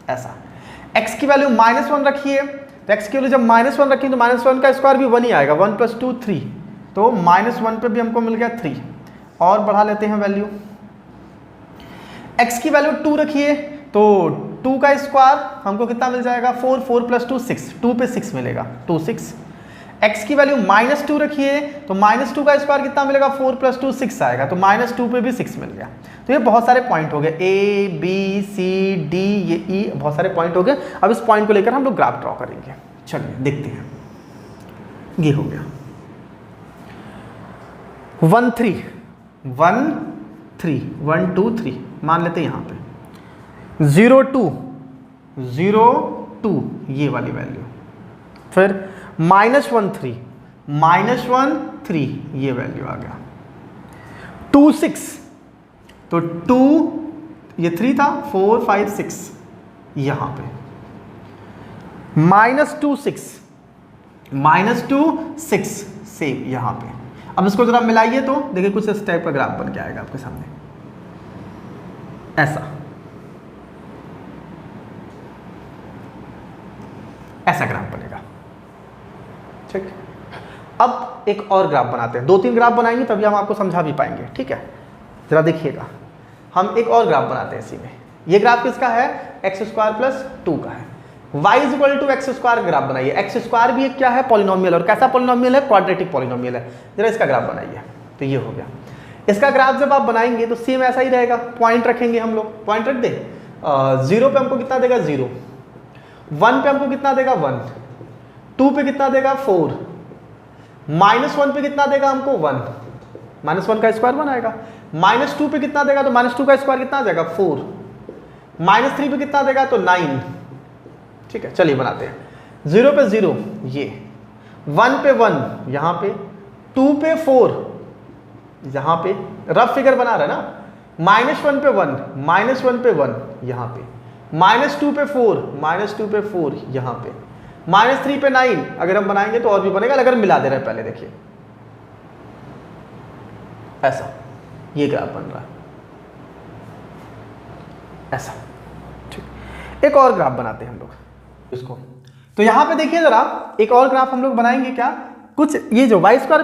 ऐसा। x की वैल्यू -1 रखिए, तो x की वैल्यू जब -1 रखिए तो -1 का स्क्वायर भी 1 ही आएगा, 1 + 2 3, तो -1 पे भी हमको मिल गया 3, और बढ़ा लेते हैं वैल्यू। x की वैल्यू 2 रखिए तो 2 का स्क्वायर हमको कितना मिल जाएगा, 4, 4 + 2 6, 2 पे 6 मिलेगा, 2 6। x की वैल्यू -2 रखिए तो -2 का स्क्वायर कितना मिलेगा, 4 + 2 6 आएगा, तो -2 पे भी 6 मिल गया। तो ये बहुत सारे पॉइंट हो गए, A B C D, ये E, बहुत सारे पॉइंट हो गए। अब इस पॉइंट को लेकर हम लोग ग्राफ ड्रॉ करेंगे, चलिए देखते हैं। ये हो गया 1 3 1 3 1 2 3 मान लेते हैं यहाँ पे, 0 2 0 2 ये वाली वैल्यू, फिर -1 3, -1 3, ये वैल्यू आ गया। 2 6, तो 2 ये 3 था, 4 5 6 यहां पे, -2 6, -2 6 सेम यहां पे। अब इसको जरा मिलाइए तो देखिए कुछ इस टाइप का ग्राफ बन के आएगा आपके सामने, ऐसा ग्राफ बनेगा। ठीक, अब एक और ग्राफ बनाते हैं, 2-3 ग्राफ बनाएंगे तभी हम आपको समझा भी पाएंगे। ठीक है, जरा देखिएगा, हम एक और ग्राफ बनाते हैं इसी में। ये ग्राफ किसका है? x² + 2 का है। y = x² ग्राफ बनाइए। x² भी एक क्या है? पॉलिनोमियल। और कैसा पॉलिनोमियल है? क्वाड्रेटिक पॉलिनोमियल है। जरा इसका ग्राफ बनाइए। तो ये हो गया। इसका ग्राफ जब आप बनाएंगे तो सेम ऐसा ही रहेगा, पॉइंट रखेंगे हम लोग, पॉइंट रख दें। 0 पे हमको कितना देगा? 0। 1 पे हमको कितना देगा? 1। 2 पे कितना देगा? 4। -1 पे कितना देगा हमको? 1। -1 का स्क्वायर 1 आएगा। -2 पे कितना देगा? तो -2 का स्क्वायर कितना आ जाएगा? 4। -3 पे कितना देगा? तो 9। ठीक है, चलिए बनाते हैं। 0 पे 0 ये, 1 पे 1 यहां पे, 2 पे 4 यहां पे, रफ फिगर बना रहा है ना। -1 पे 1, -1 पे 1 यहां पे, -2 पे 4, -2 पे 4 यहां पे, -3 पे 9। अगर हम बनाएंगे तो और भी बनेगा, अगर मिला दे रहे हैं पहले, देखिए ऐसा ये ग्राफ बन रहा है, ऐसा। ठीक, एक और ग्राफ बनाते हैं हम लोग इसको। तो यहां पे देखिए जरा, एक और ग्राफ हम लोग बनाएंगे क्या, कुछ ये जो y = x²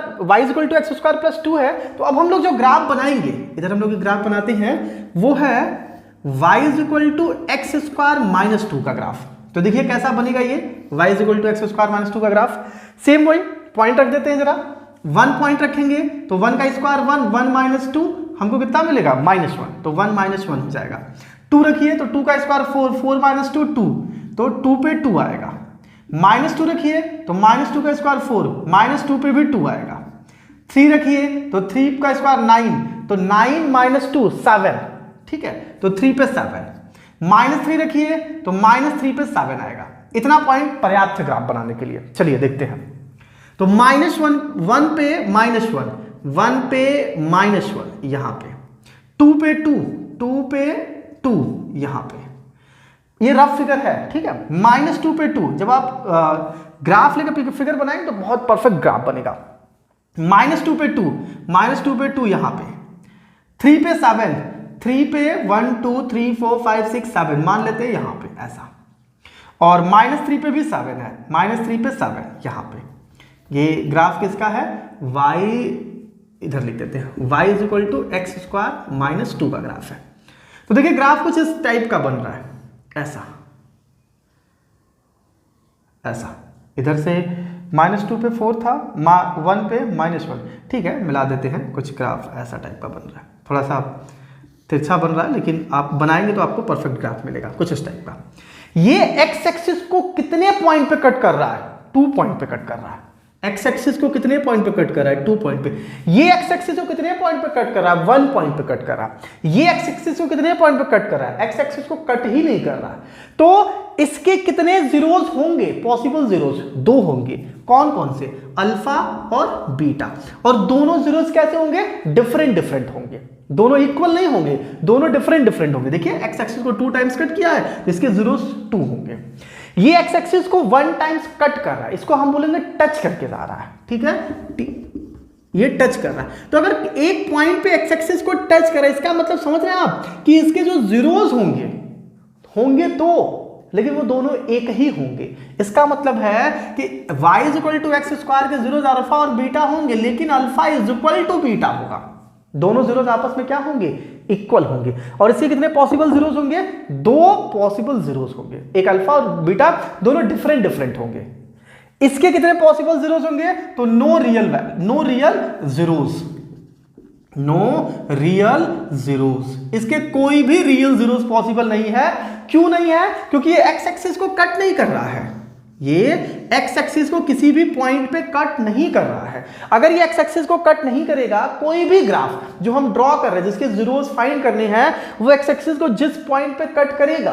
+ 2 है। तो अब हम लोग जो ग्राफ बनाएंगे, इधर हम लोग ग्राफ बनाते हैं, वो है y = x² - 2 का ग्राफ। तो देखिए कैसा बनेगा ये y = x² - 2 का ग्राफ। सेम वही पॉइंट रख देते हैं जरा। 1 पॉइंट रखेंगे तो 1 का स्क्वायर 1, 1 - 2 हमको कितना मिलेगा? -1, तो 1 - 1 हो जाएगा। 2 रखिए तो 2 का स्क्वायर 4, 4 - 2 2, तो 2 पे 2 आएगा। -2 रखिए तो -2 का स्क्वायर 4, -2 पे भी 2 आएगा। 3 रखिए तो 3 का स्क्वायर 9, तो 9 - 2 7। ठीक है, तो 3 पे 7। -3 रखिए तो -3 पे 7 आएगा। इतना पॉइंट पर्याप्त है ग्राफ बनाने के लिए। चलिए देखते हैं। तो -1, 1 पे -1, 1 पे -1 यहां पे, 2 पे 2, 2 पे 2 यहां पे, ये रफ फिगर है। ठीक है, -2 पे 2, जब आप ग्राफ लेकर फिगर बनाएंगे तो बहुत परफेक्ट ग्राफ बनेगा। -2 पे 2, -2 पे 2 यहां पे, 3 पे 7, 3 पे 1 2 3 4 5 6 7 मान लेते हैं यहां पे ऐसा। और -3 पे भी 7 है, -3 पे 7 यहां पे। ये ग्राफ किसका है? y, इधर लिख देते हैं, y = x² - 2 का ग्राफ है। तो देखिए ग्राफ कुछ इस टाइप का बन रहा है, ऐसा ऐसा। इधर से -2 पे 4 था, 1 पे -1। ठीक है, मिला देते हैं, कुछ ग्राफ ऐसा टाइप का बन रहा है, थोड़ा सा तिरछा बन रहा है, लेकिन आप बनाएंगे तो आपको परफेक्ट ग्राफ मिलेगा कुछ इस टाइप का। ये एक्स एक्सिस को कितने पॉइंट पे कट कर रहा है? 2 पॉइंट पे कट कर रहा है। एक्स एक्सिस को कितने पॉइंट पे कट कर रहा है? 2 पॉइंट पे। ये एक्स एक्सिस को कितने पॉइंट पे कट कर रहा है? 1 पॉइंट पे कट कर रहा है। ये एक्स एक्सिस को कितने पॉइंट पे कट कर रहा है? एक्स एक्सिस को कट ही नहीं कर रहा है। तो इसके कितने जीरोस होंगे? पॉसिबल जीरोस 2 होंगे। कौन कौन से? अल्फा और बीटा। और दोनों जीरोस कैसे होंगे? डिफरेंट डिफरेंट होंगे, दोनों इक्वल नहीं होंगे, दोनों डिफरेंट डिफरेंट होंगे। देखिए एक्स एक्सिस को 2 टाइम्स कट किया है, इसके जीरोस 2 होंगे। ये एक्स एक्सिस को 1 टाइम्स कट कर रहा है, इसको हम बोलेंगे टच करके जा रहा है। ठीक है, ये टच कर रहा है। तो अगर एक पॉइंट पे एक्स एक्सिस को टच कर रहा है, इसका मतलब समझ रहे हैं आप कि इसके जो जीरोस होंगे तो, लेकिन वो दोनों एक ही होंगे। इसका मतलब है कि y = x² के जीरोस अल्फा और बीटा होंगे, लेकिन अल्फा = बीटा होगा। दोनों जीरोस आपस में क्या होंगे? इक्वल होंगे। और इसके कितने पॉसिबल जीरोस होंगे? 2 पॉसिबल जीरोस होंगे। एक अल्फा और बीटा दोनों डिफरेंट डिफरेंट होंगे। इसके कितने पॉसिबल जीरोस होंगे? तो नो रियल जीरोस। इसके कोई भी रियल जीरोस पॉसिबल नहीं है। क्यों नहीं है? क्योंकि ये एक्स एक्सिस को कट नहीं कर रहा है। ये एक्स एक्सिस को किसी भी पॉइंट पे कट नहीं कर रहा है। अगर ये एक्स एक्सिस को कट नहीं करेगा, कोई भी ग्राफ जो हम ड्रॉ कर रहे हैं, जिसके जीरोस फाइंड करने हैं, वो एक्स एक्सिस को जिस पॉइंट पे कट करेगा,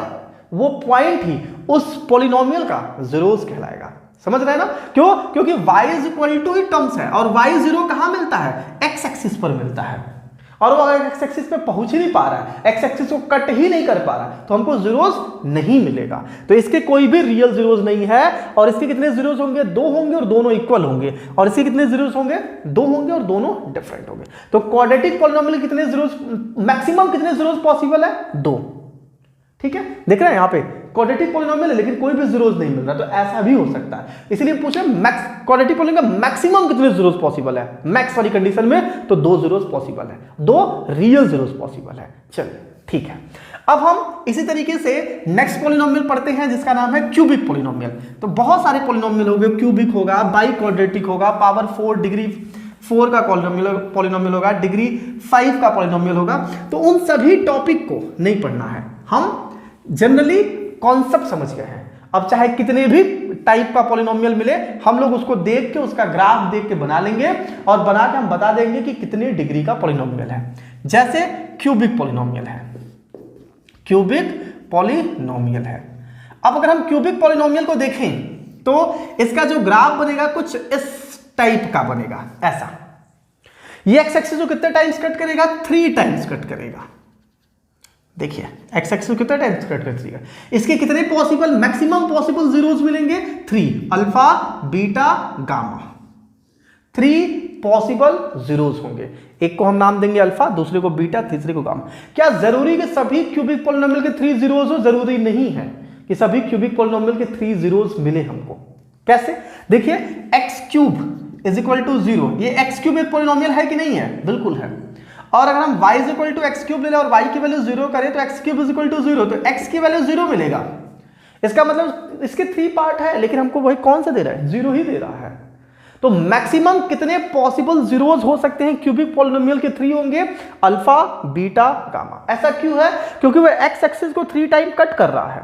वो पॉइंट ही उस पॉलिनोमियल का जीरोस कहलाएगा। समझ रहे हैं ना? क्यों? क्योंकि y इज इक्वल टू ही टर्म्स है और y0 कहां मिलता है? x एक्सिस पर मिलता है और वो x एक्सिस पे पहुंच ही नहीं पा रहा है, x एक्सिस को कट ही नहीं कर पा रहा है, तो हमको जीरोस नहीं मिलेगा। तो इसके कोई भी रियल जीरोस नहीं है और इसके कितने जीरोस होंगे? 2 होंगे और दोनों इक्वल होंगे। और इसके कितने जीरोस होंगे? 2 होंगे और दोनों डिफरेंट होंगे। तो क्वाड्रेटिक पॉलिनोमियल कितने जीरोस, मैक्सिमम कितने जीरोस पॉसिबल है? 2। ठीक है, देख रहे हैं यहाँ पे क्वाड्रेटिक पॉलिनोमियल है लेकिन कोई भी जीरोस नहीं मिल रहा, तो ऐसा भी हो सकता है। इसीलिए पूछे मैक्स क्वाड्रेटिक पॉलिनोमियल का मैक्सिमम कितने जीरोस पॉसिबल है? मैक्स वाली कंडीशन में तो 2 जीरोस पॉसिबल है, 2 रियल जीरोस पॉसिबल है। चलिए ठीक है, अब हम इसी तरीके से नेक्स्ट पॉलिनोमियल पढ़ते हैं जिसका नाम है क्यूबिक पॉलिनोमियल। तो बहुत सारे पॉलिनोमियल हो गए, क्यूबिक होगा, बाई क्वाड्रेटिक होगा, पावर 4 डिग्री 4 का पॉलिनोमियल होगा, डिग्री 5 का पॉलिनोमियल होगा। तो उन सभी टॉपिक को नहीं पढ़ना है, हम जनरली कॉन्सेप्ट समझ गए हैं। अब चाहे कितने भी टाइप का पॉलिनोमियल मिले, हम लोग उसको देख के, उसका ग्राफ देख के बना लेंगे और बना के हम बता देंगे कि कितने डिग्री का पॉलिनोमियल है। जैसे क्यूबिक पॉलिनोमियल है, क्यूबिक पॉलिनोमियल है। अब अगर हम क्यूबिक पॉलिनोमियल को देखें तो इसका जो ग्राफ बनेगा कुछ इस टाइप का बनेगा, ऐसा। ये एक्स एक्सिस को कितने टाइम्स कट करेगा? 3 टाइम्स कट करेगा। देखिए एक्स एक्सिस कितना टाइम्स कट करेगा, इसके कितने पॉसिबल, मैक्सिमम पॉसिबल जीरोस मिलेंगे? 3, alpha beta gamma. 3 possible zeros होंगे, एक को हम नाम देंगे अल्फा, दूसरे को बीटा, तीसरे को गामा। क्या जरूरी कि सभी क्यूबिक पॉलिनोमियल के 3 जीरोस हो? जरूरी नहीं है कि सभी क्यूबिक पॉलिनोमियल के 3 जीरोस मिले हमको। कैसे? देखिए x cube is equal to 0, ये एक्स क्यूब एक पॉलिनोमियल है कि नहीं है? बिल्कुल है। और अगर हम y is equal to x cube ले लें और y की वैल्यू 0 करें तो x cube is equal to 0, तो x की वैल्यू 0 मिलेगा। इसका मतलब इसके 3 पार्ट है लेकिन हमको वही कौन सा दे रहा है? 0 ही दे रहा है। तो मैक्सिमम कितने पॉसिबल जीरोस हो सकते हैं क्यूबिक पॉलिनोमियल के? 3 होंगे, अल्फा बीटा गामा। ऐसा क्यों है? क्योंकि वह एक्स एक्सिस को 3 टाइम कट कर रहा है।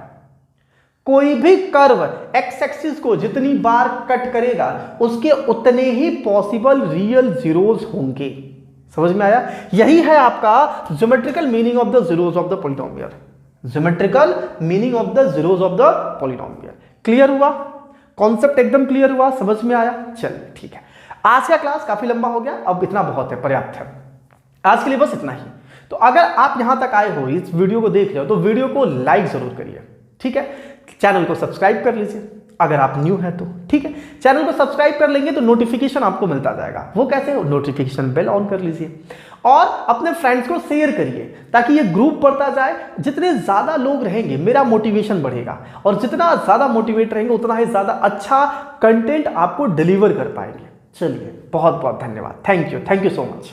कोई भी कर्व एक्स एक्सिस को जितनी बार कट करेगा उसके उतने ही पॉसिबल रियल जीरोस होंगे। समझ में आया? यही है आपका geometrical meaning of the zeros of the polynomial, geometrical meaning of the zeros of the polynomial. Clear हुआ? कॉन्सेप्ट एकदम क्लियर हुआ, समझ में आया? चलिए ठीक है, आज का क्लास काफी लंबा हो गया, अब इतना बहुत है, पर्याप्त है आज के लिए, बस इतना ही। तो अगर आप यहां तक आए हो, इस वीडियो को देख रहे हो, तो वीडियो को लाइक जरूर करिए, ठीक है? चैनल को सब्सक्राइब कर लीजिए अगर आप न्यू है तो, ठीक है? चैनल को सब्सक्राइब कर लेंगे तो नोटिफिकेशन आपको मिलता जाएगा। वो कैसे? नोटिफिकेशन बेल ऑन कर लीजिए और अपने फ्रेंड्स को शेयर करिए ताकि ये ग्रुप बढ़ता जाए। जितने ज्यादा लोग रहेंगे मेरा मोटिवेशन बढ़ेगा और जितना ज्यादा मोटिवेट रहेंगे उतना ही ज्यादा अच्छा कंटेंट आपको डिलीवर कर पाएंगे। चलिए बहुत बहुत धन्यवाद, थैंक यू सो मच।